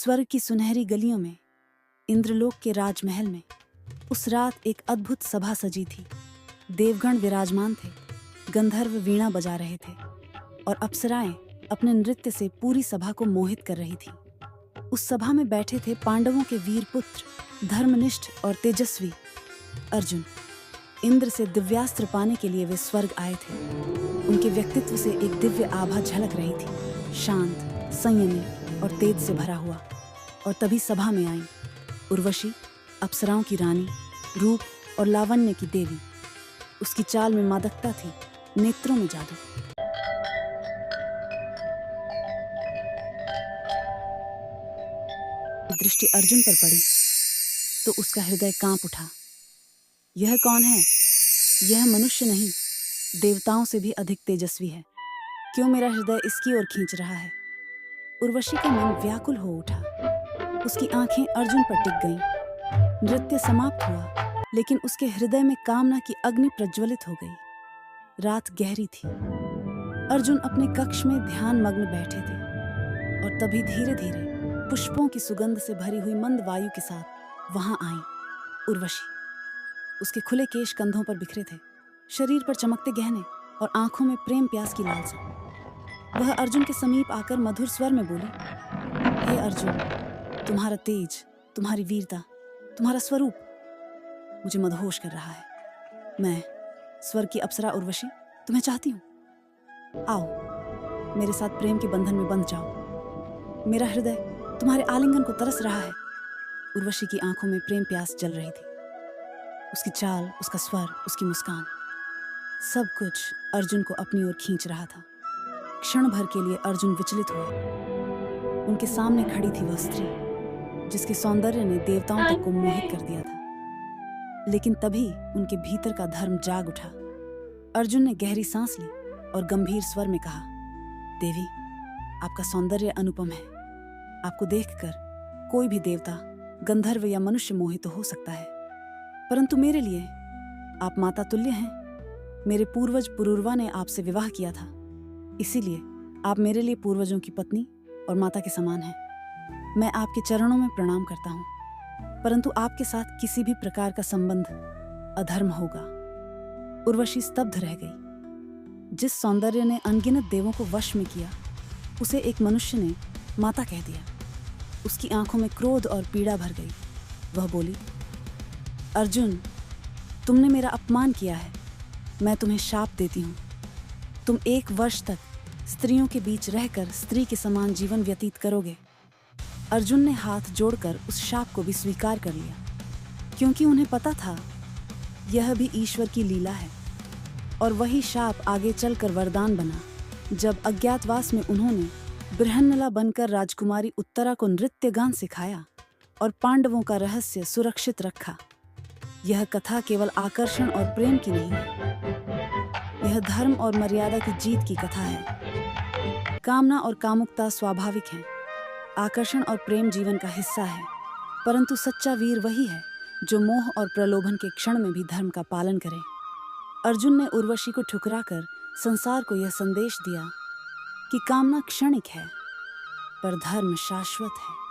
स्वर्ग की सुनहरी गलियों में, इंद्रलोक के राजमहल में उस रात एक अद्भुत सभा सजी थी। देवगण विराजमान थे, गंधर्व वीणा बजा रहे थे और अप्सराएं अपने नृत्य से पूरी सभा को मोहित कर रही थीं। उस सभा में बैठे थे पांडवों के वीर पुत्र, धर्मनिष्ठ और तेजस्वी अर्जुन। इंद्र से दिव्यास्त्र पाने के लिए वे स्वर्ग आए थे। उनके व्यक्तित्व से एक दिव्य आभा झलक रही थी, शांत, संयमी और तेज से भरा हुआ। और तभी सभा में आई उर्वशी, अप्सराओं की रानी, रूप और लावण्य की देवी। उसकी चाल में मादकता थी, नेत्रों में जादू। दृष्टि अर्जुन पर पड़ी तो उसका हृदय कांप उठा। यह कौन है? यह मनुष्य नहीं, देवताओं से भी अधिक तेजस्वी है। क्यों मेरा हृदय इसकी ओर खींच रहा है? उर्वशी का मन व्याकुल हो उठा। उसकी आंखें अर्जुन पर टिक गईं। नृत्य समाप्त हुआ, लेकिन उसके हृदय में कामना की अग्नि प्रज्वलित हो गई। रात गहरी थी। अर्जुन अपने कक्ष में ध्यान मग्न बैठे थे और तभी धीरे धीरे पुष्पों की सुगंध से भरी हुई मंद वायु के साथ वहां आई उर्वशी। उसके खुले केश कंधों पर बिखरे थे, शरीर पर चमकते गहने और आंखों में प्रेम प्यास की लालसा। वह अर्जुन के समीप आकर मधुर स्वर में बोली, हे अर्जुन, तुम्हारा तेज, तुम्हारी वीरता, तुम्हारा स्वरूप मुझे मदहोश कर रहा है। मैं, स्वर्ग की अप्सरा उर्वशी, तुम्हें चाहती हूँ। आओ, मेरे साथ प्रेम के बंधन में बंध जाओ। मेरा हृदय तुम्हारे आलिंगन को तरस रहा है। उर्वशी की आंखों में प्रेम प्यास जल रही थी। उसकी चाल, उसका स्वर, उसकी मुस्कान, सब कुछ अर्जुन को अपनी ओर खींच रहा था। क्षण भर के लिए अर्जुन विचलित हुए। उनके सामने खड़ी थी वह स्त्री, जिसके सौंदर्य ने देवताओं तक को मोहित कर दिया था। लेकिन तभी उनके भीतर का धर्म जाग उठा। अर्जुन ने गहरी सांस ली और गंभीर स्वर में कहा, देवी, आपका सौंदर्य अनुपम है। आपको देखकर कोई भी देवता, गंधर्व या मनुष्य मोहित हो सकता है, परंतु मेरे लिए आप माता तुल्य हैं। मेरे पूर्वज पुरूरवा ने आपसे विवाह किया था, इसीलिए आप मेरे लिए पूर्वजों की पत्नी और माता के समान हैं। मैं आपके चरणों में प्रणाम करता हूँ, परंतु आपके साथ किसी भी प्रकार का संबंध अधर्म होगा। उर्वशी स्तब्ध रह गई। जिस सौंदर्य ने अनगिनत देवों को वश में किया, उसे एक मनुष्य ने माता कह दिया। उसकी आंखों में क्रोध और पीड़ा भर गई। वह बोली, अर्जुन, तुमने मेरा अपमान किया है। मैं तुम्हें शाप देती हूँ। तुम 1 वर्ष तक स्त्रियों के बीच रहकर स्त्री के समान जीवन व्यतीत करोगे। अर्जुन ने हाथ जोड़कर उस शाप को भी स्वीकार कर लिया, क्योंकि उन्हें पता था यह भी ईश्वर की लीला है। और वही शाप आगे चलकर वरदान बना, जब अज्ञातवास में उन्होंने बृहन्नला बनकर राजकुमारी उत्तरा को नृत्य गान सिखाया और पांडवों का रहस्य सुरक्षित रखा। यह कथा केवल आकर्षण और प्रेम की नहीं है, यह धर्म और मर्यादा की जीत की कथा है। कामना और कामुकता स्वाभाविक हैं, आकर्षण और प्रेम जीवन का हिस्सा है, परंतु सच्चा वीर वही है जो मोह और प्रलोभन के क्षण में भी धर्म का पालन करे। अर्जुन ने उर्वशी को ठुकराकर संसार को यह संदेश दिया कि कामना क्षणिक है, पर धर्म शाश्वत है।